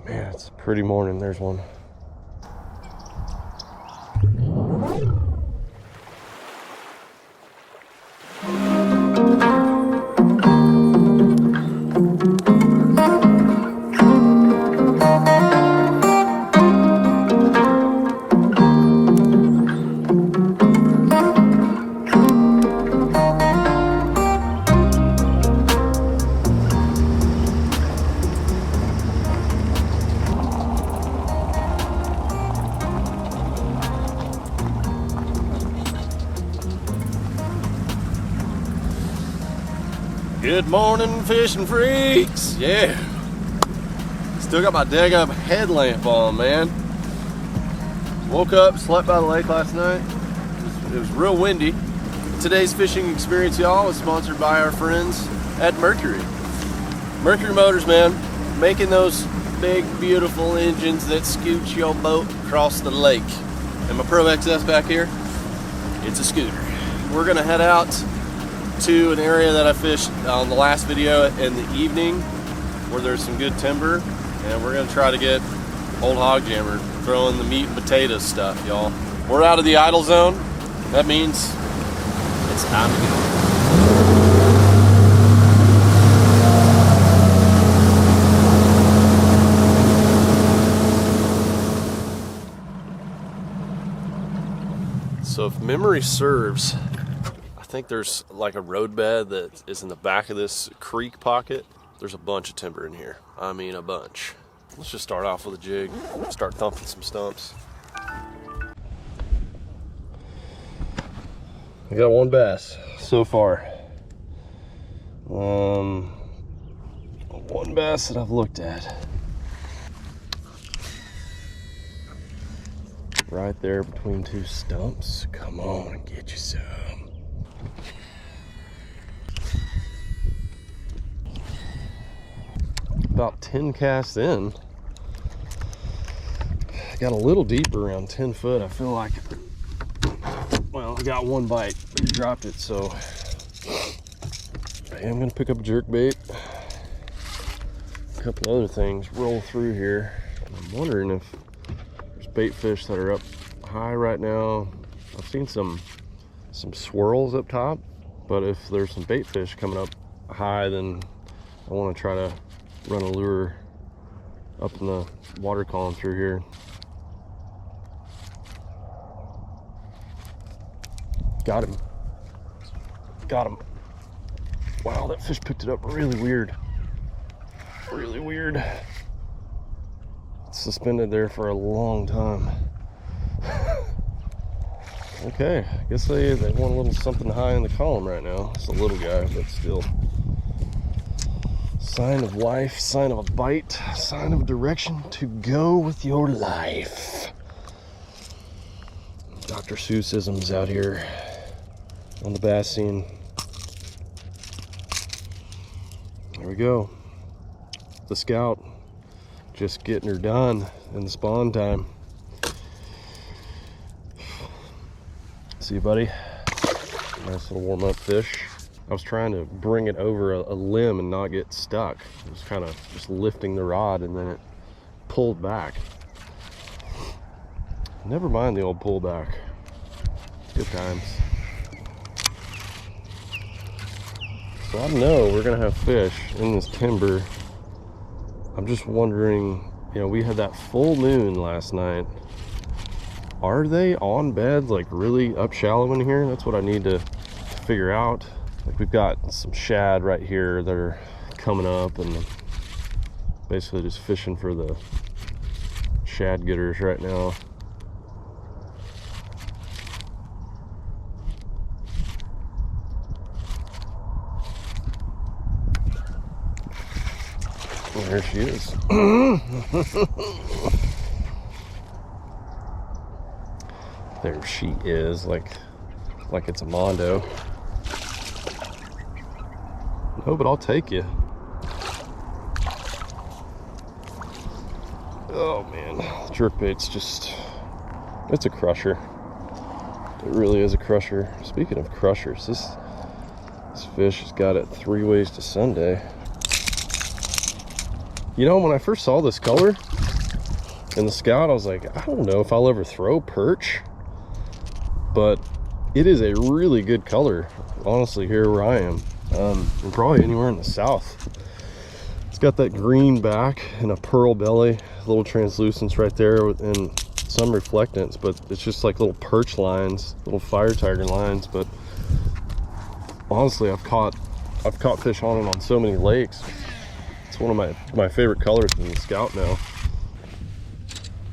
Man, it's a pretty morning. There's one. Good morning, fishing freaks. Yeah. Still got my daggum headlamp on, man. Woke up, slept by the lake last night. It was real windy. Today's fishing experience, y'all, is sponsored by our friends at Mercury. Mercury Motors, man. Making those big, beautiful engines that scoot your boat across the lake. And my Pro XS back here, it's a scooter. We're gonna head out to an area that I fished on the last video in the evening where there's some good timber, and we're gonna try to get old hog jammer throwing the meat and potatoes stuff, y'all. We're out of the idle zone. That means it's time to go. So if memory serves, I think there's like a roadbed that is in the back of this creek pocket. There's a bunch of timber in here. I mean, a bunch. Let's just start off with a jig. Start thumping some stumps. I got one bass so far. One bass that I've looked at. Right there between two stumps. Come on and get you some. About 10 casts in. Got a little deeper, around 10 foot. I feel like, well, I got one bite, but he dropped it, so I am gonna pick up a jerk bait. A couple other things roll through here. I'm wondering if there's bait fish that are up high right now. I've seen some swirls up top, but if there's some bait fish coming up high, then I want to try to run a lure up in the water column through here. Got him. Got him. Wow, that fish picked it up really weird. Really weird. It's suspended there for a long time. Okay, I guess they want a little something high in the column right now. It's a little guy, but still. Sign of life, sign of a bite, sign of direction to go with your life. Dr. Seussisms out here on the bass scene. There we go. The Scout just getting her done in the spawn time. See you, buddy. Nice little warm-up fish. I was trying to bring it over a limb and not get stuck. It was kind of just lifting the rod and then it pulled back. Never mind the old pullback. Good times. So I know we're gonna have fish in this timber. I'm just wondering, you know, we had that full moon last night. Are they on beds, like really up shallow in here? That's what I need to figure out. Like, we've got some shad right here that are coming up, and basically just fishing for the shad getters right now. There she is. There she is, like it's a mondo. No, but I'll take you. Oh man, jerkbait's just, it's a crusher. It really is a crusher. Speaking of crushers, this fish has got it 3 ways to Sunday. You know, when I first saw this color in the Scout, I was like, I don't know if I'll ever throw perch, but it is a really good color, honestly, here where I am, and probably anywhere in the South. It's got that green back and a pearl belly, a little translucence right there, and some reflectance, but it's just like little perch lines, little fire tiger lines. But honestly, I've caught fish on it on so many lakes. It's one of my favorite colors in the Scout now.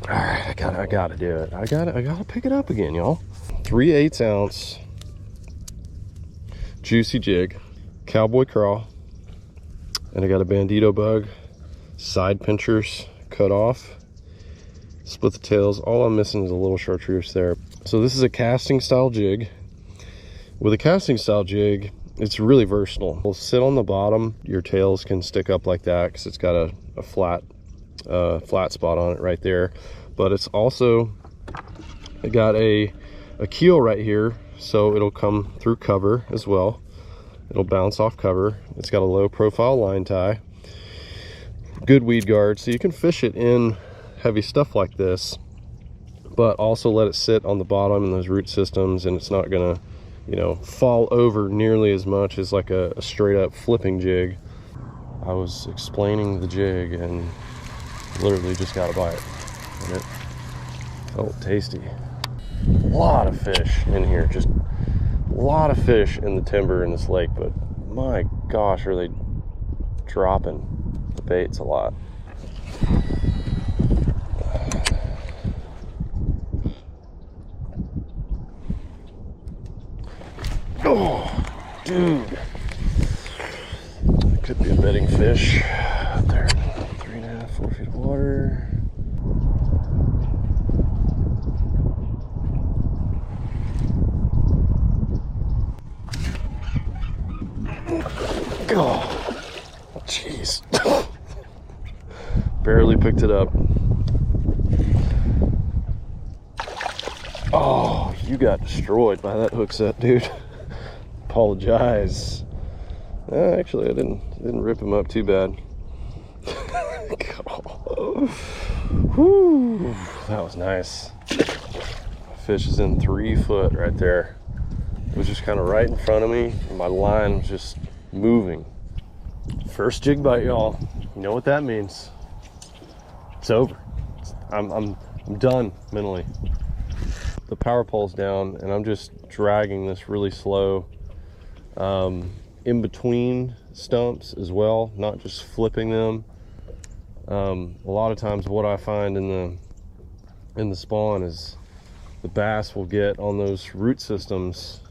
All right, I gotta do it. I gotta pick it up again, y'all. 3/8 ounce juicy jig, cowboy crawl, and I got a bandito bug, side pinchers cut off, split the tails. All I'm missing is a little chartreuse there. So this is a casting style jig. With a casting style jig, it's really versatile. It'll sit on the bottom. Your tails can stick up like that because it's got a flat spot on it right there. But it's also got a keel right here, so it'll come through cover as well. It'll bounce off cover. It's got a low profile line tie, good weed guard, so you can fish it in heavy stuff like this, but also let it sit on the bottom in those root systems, and it's not gonna, you know, fall over nearly as much as like a straight up flipping jig. I was explaining the jig and literally just got a bite, and it felt tasty. A lot of fish in here, just a lot of fish in the timber in this lake, but my gosh, are they dropping the baits a lot. Oh, dude. That could be a bedding fish out there. 3.5, 4 feet of water. Oh, jeez. Barely picked it up. Oh, you got destroyed by that hook set, dude. Apologize. Actually, I didn't rip him up too bad. Whew, that was nice. Fish is in 3 foot right there. It was just kind of right in front of me, and my line was just moving. First jig bite, y'all. You know what that means? It's over. I'm done mentally. The power pole's down, and I'm just dragging this really slow, in between stumps as well, not just flipping them. A lot of times what I find in the spawn is the bass will get on those root systems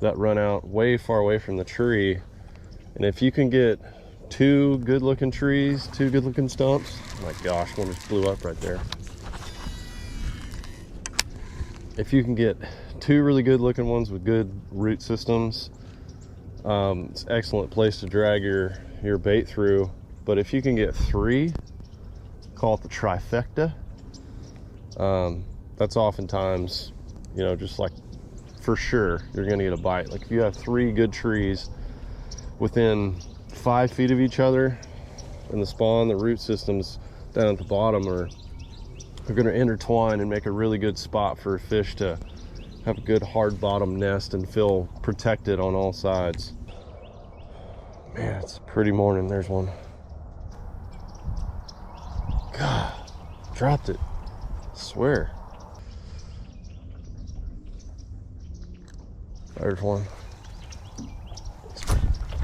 that run out way far away from the tree, and if you can get 2 good looking trees, 2 good looking stumps, oh my gosh, one just blew up right there. If you can get 2 really good looking ones with good root systems, it's an excellent place to drag your bait through. But if you can get 3, call it the trifecta, that's oftentimes, you know, just like for sure you're gonna get a bite. Like if you have 3 good trees within 5 feet of each other, and the spawn, the root systems down at the bottom are going to intertwine and make a really good spot for a fish to have a good hard bottom nest and feel protected on all sides. Man, it's a pretty morning. There's one. God, dropped it. I swear. There's one.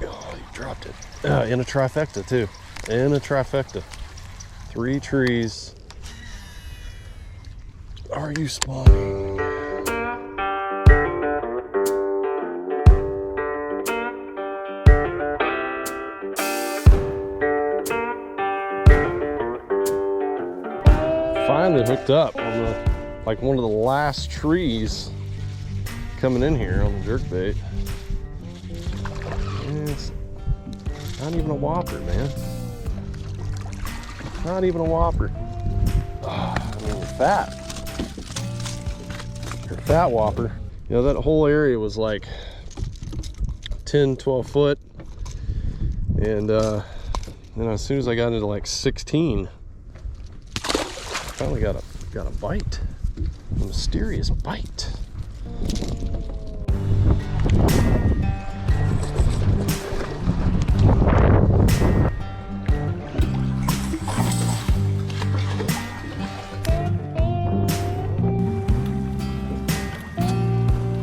Oh, you dropped it. In a trifecta too. In a trifecta. 3 trees. Are you spawning? Finally hooked up on like one of the last trees coming in here on the jerkbait. It's not even a whopper, man. Not even a whopper. I mean, you're fat. You're a fat whopper. You know, that whole area was like 10, 12 foot. And And as soon as I got into like 16, finally got a bite, a mysterious bite.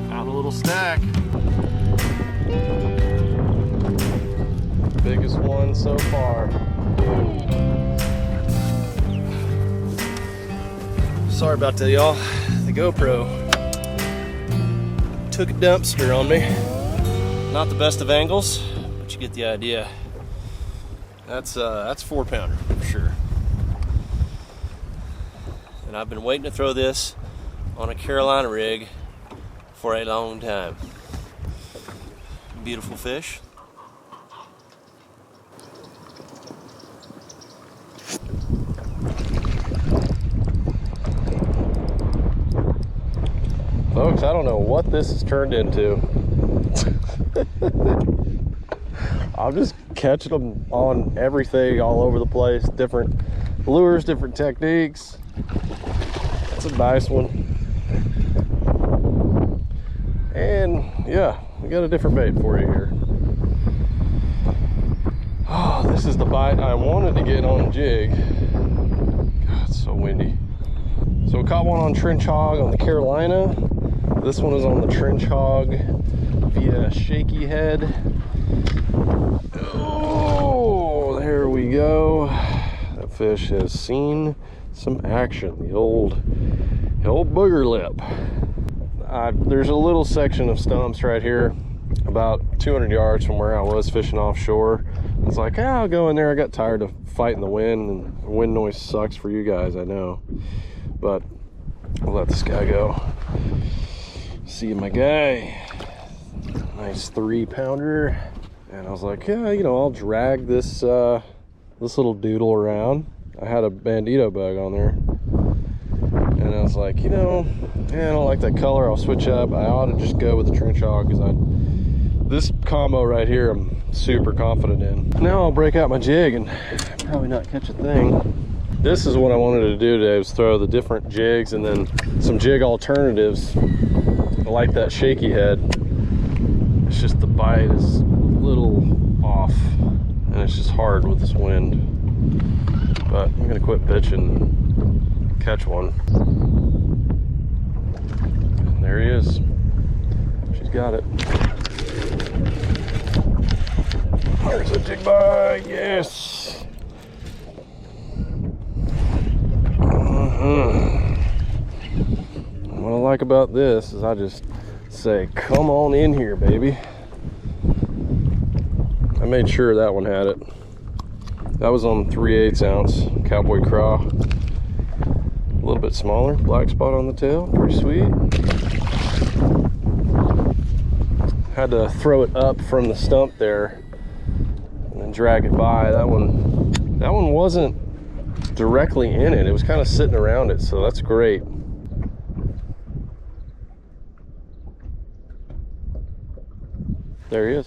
Found a little stack. Biggest one so far. Sorry about that, y'all. The GoPro took a dumpster on me. Not the best of angles, but you get the idea. That's 4-pounder for sure. And I've been waiting to throw this on a Carolina rig for a long time. Beautiful fish. Folks, I don't know what this has turned into. I'm just catching them on everything all over the place. Different lures, different techniques. That's a nice one. And yeah, we got a different bait for you here. Oh, this is the bite I wanted to get on a jig. God, it's so windy. So we caught one on trench hog on the Carolina. This one is on the trench hog via Shaky head. Oh, there we go. That fish has seen some action. The old booger lip. There's a little section of stumps right here, about 200 yards from where I was fishing offshore. I was like, I'll go in there. I got tired of fighting the wind, and the wind noise sucks for you guys, I know. But I'll let this guy go. See my guy, nice 3-pounder, and I was like, yeah, you know, I'll drag this little doodle around. I had a bandito bug on there, and I was like, you know, I don't like that color. I'll switch up. I ought to just go with the trench hog because this combo right here I'm super confident in. Now I'll break out my jig and probably not catch a thing. This is what I wanted to do today, was throw the different jigs and then some jig alternatives. I like that Shaky head. It's just the bite is a little off and it's just hard with this wind. But I'm gonna quit pitching and catch one. And there he is. She's got it. There's a jig bite, yes. What I like about this is I just say, come on in here, baby. I made sure that one had it. That was on 3/8 ounce cowboy craw. A little bit smaller, black spot on the tail, pretty sweet. Had to throw it up from the stump there and then drag it by. That one wasn't directly in it. It was kind of sitting around it, so that's great. There he is.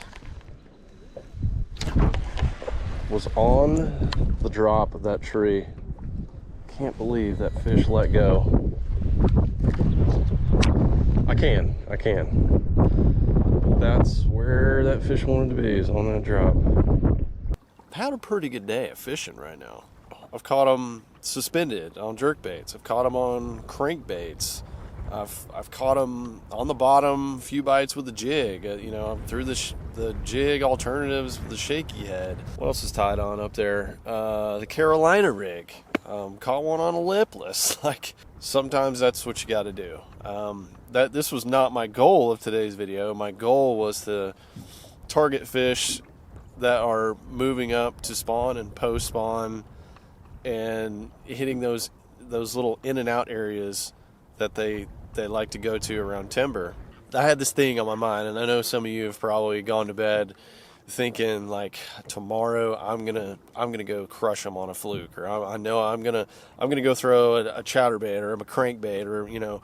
Was on the drop of that tree. Can't believe that fish let go. I can. That's where that fish wanted to be, is on that drop. Had a pretty good day of fishing right now. I've caught them suspended on jerk baits. I've caught them on crankbaits. I've caught them on the bottom, a few bites with the jig. You know, through the jig alternatives with the Shaky head. What else is tied on up there? The Carolina rig. Caught one on a lipless. Like, sometimes that's what you got to do. This was not my goal of today's video. My goal was to target fish that are moving up to spawn and post spawn, and hitting those little in and out areas that they like to go to around timber. I had this thing on my mind, and I know some of you have probably gone to bed thinking like, tomorrow I'm gonna go crush them on a fluke, or I know I'm gonna go throw a chatterbait or a crankbait, or, you know,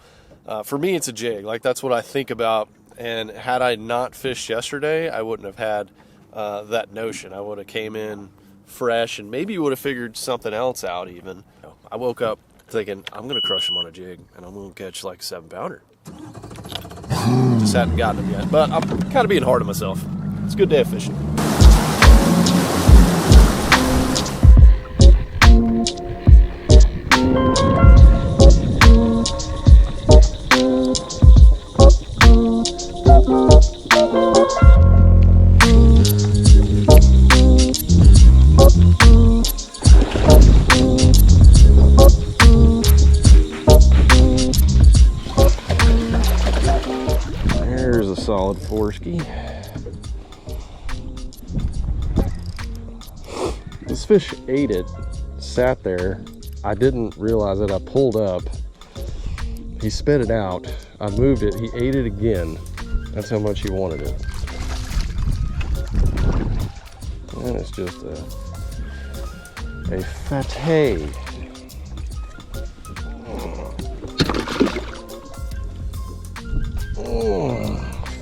for me it's a jig. Like, that's what I think about. And had I not fished yesterday, I wouldn't have had that notion. I would have came in fresh, and maybe you would have figured something else out even. I woke up thinking, I'm gonna crush him on a jig, and I'm gonna catch like a 7-pounder. Just haven't gotten him yet, but I'm kind of being hard on myself. It's a good day of fishing. Solid Forsky. This fish ate it, sat there. I didn't realize it. I pulled up. He spit it out. I moved it. He ate it again. That's how much he wanted it. And it's just a fatty.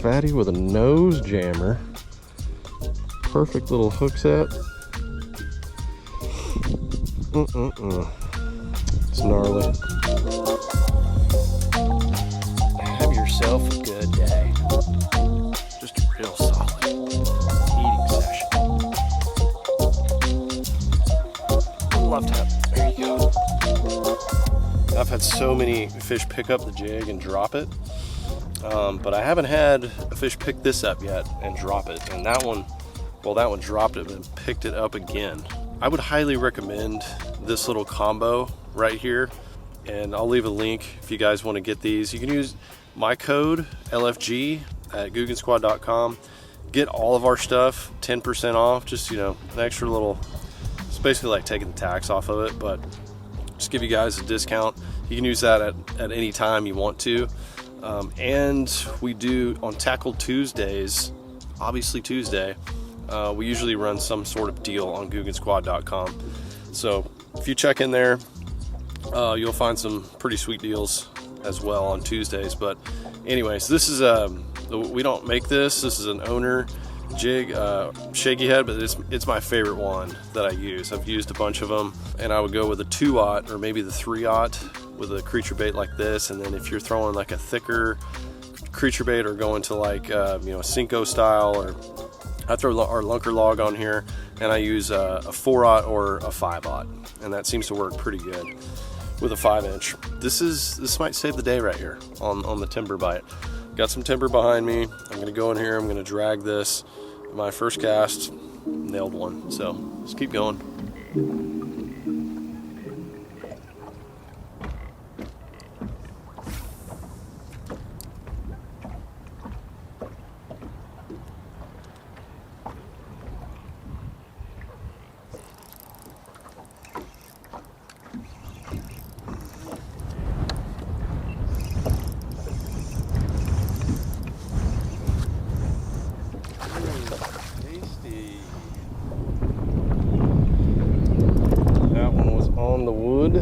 Fatty with a nose jammer. Perfect little hook set. It's gnarly. Have yourself a good day. Just a real solid eating session. Left tap. There you go. I've had so many fish pick up the jig and drop it. But I haven't had a fish pick this up yet and drop it. And that one, well, that one dropped it and picked it up again. I would highly recommend this little combo right here. And I'll leave a link if you guys want to get these. You can use my code LFG at googansquad.com. Get all of our stuff 10% off. Just, you know, an extra little, it's basically like taking the tax off of it, but just give you guys a discount. You can use that at any time you want to. And we do on Tackle Tuesdays, obviously Tuesday, we usually run some sort of deal on googansquad.com. So if you check in there, you'll find some pretty sweet deals as well on Tuesdays. But anyways, this is we don't make this. This is an owner jig, shaky head, but it's my favorite one that I use. I've used a bunch of them, and I would go with a 2-aught or maybe the 3-aught with a creature bait like this. And then if you're throwing like a thicker creature bait or going to like you know, a Cinco style, or I throw our lunker log on here, and I use a 4-aught or a 5-aught, and that seems to work pretty good with a 5-inch. This might save the day right here on the timber bite. Got some timber behind me. I'm gonna go in here, I'm gonna drag this. My first cast, nailed one. So let's keep going. On the wood.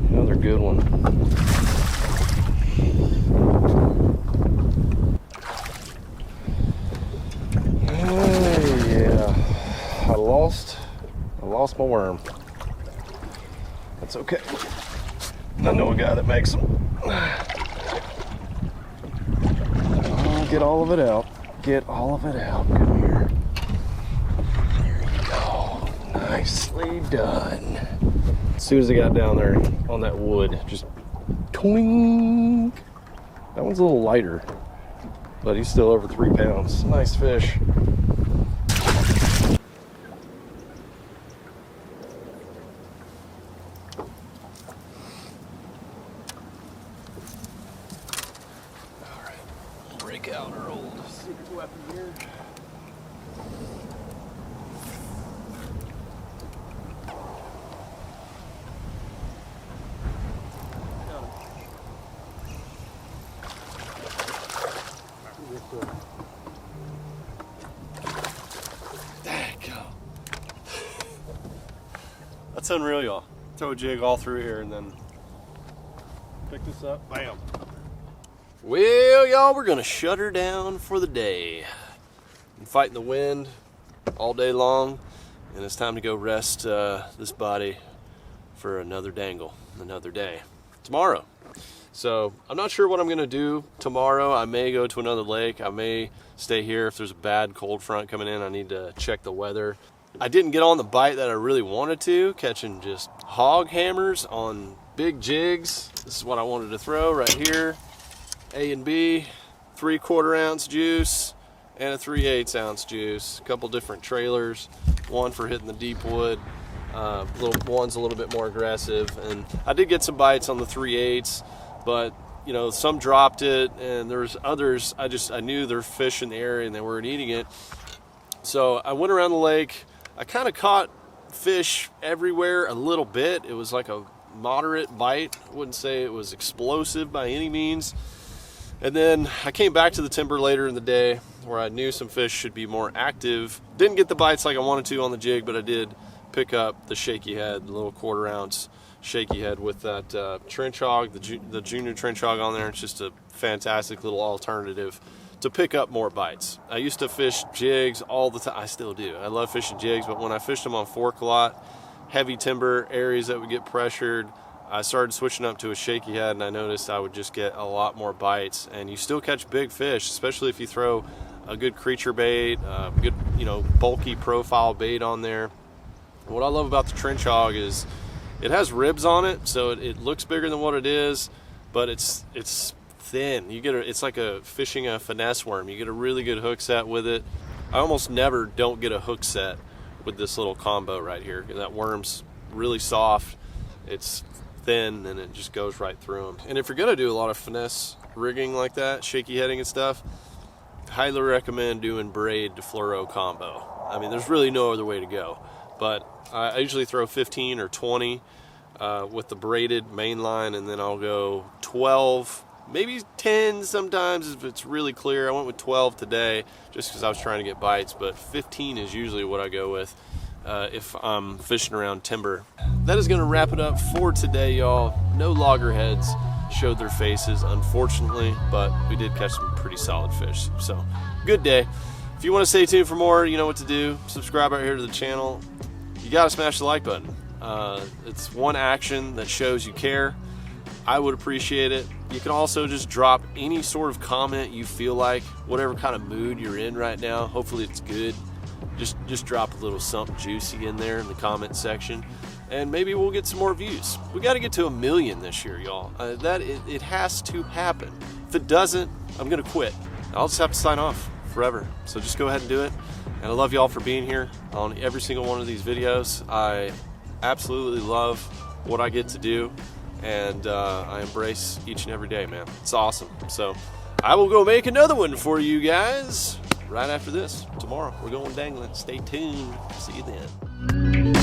Another good one. Yeah, I lost my worm. That's okay. I know a guy that makes them. Oh, get all of it out. Get all of it out. Come here. Nicely done. As soon as I got down there on that wood, just twing. That one's a little lighter, but he's still over 3 pounds. Nice fish. All right, break out our old secret weapon here. That's unreal, y'all. Throw a jig all through here and then pick this up. Bam. Well, y'all, we're gonna shut her down for the day. I'm fighting the wind. all day long, and it's time to go rest this body for another dangle, another day. Tomorrow. So I'm not sure what I'm gonna do tomorrow. I may go to another lake. I may stay here if there's a bad cold front coming in. I need to check the weather. I didn't get on the bite that I really wanted to, catching just hog hammers on big jigs. This is what I wanted to throw right here. A and B, 3/4 ounce juice and a 3/8 ounce juice. A couple different trailers, one for hitting the deep wood. One's a little bit more aggressive, and I did get some bites on the 3/8, but you know, some dropped it, and there's others I knew there were fish in the area and they weren't eating it. So I went around the lake. I kind of caught fish everywhere a little bit. It was like a moderate bite. I wouldn't say it was explosive by any means. And then I came back to the timber later in the day where I knew some fish should be more active. Didn't get the bites like I wanted to on the jig, but I did pick up the shaky head, the little 1/4 ounce shaky head with that trench hog, the junior trench hog on there. It's just a fantastic little alternative to pick up more bites. I used to fish jigs all the time. I still do. I love fishing jigs, but when I fished them on fork a lot, heavy timber areas that would get pressured, I started switching up to a shaky head, and I noticed I would just get a lot more bites. And you still catch big fish, especially if you throw a good creature bait, good, you know, bulky profile bait on there. And what I love about the trench hog is it has ribs on it, so it looks bigger than what it is, but it's thin. You get it's like fishing a finesse worm. You get a really good hook set with it. I almost never don't get a hook set with this little combo right here. That worm's really soft. It's thin, and it just goes right through them. And if you're gonna do a lot of finesse rigging like that, shaky heading and stuff, highly recommend doing braid to fluoro combo. I mean, there's really no other way to go. But I usually throw 15 or 20 with the braided main line, and then I'll go 12, maybe 10 sometimes if it's really clear. I went with 12 today just because I was trying to get bites, but 15 is usually what I go with if I'm fishing around timber. That is going to wrap it up for today, y'all. No loggerheads showed their faces, unfortunately, but we did catch some pretty solid fish. So, good day. If you want to stay tuned for more, you know what to do. Subscribe right here to the channel. You got to smash the like button. It's one action that shows you care. I would appreciate it. You can also just drop any sort of comment you feel like, whatever kind of mood you're in right now. Hopefully it's good. Just drop a little something juicy in there in the comment section, and maybe we'll get some more views. We got to get to 1 million this year, y'all. It has to happen. If it doesn't, I'm gonna quit. I'll just have to sign off forever. So just go ahead and do it. And I love y'all for being here on every single one of these videos. I absolutely love what I get to do, and I embrace each and every day, man. It's awesome. So I will go make another one for you guys right after this tomorrow. We're going dangling. Stay tuned. See you then.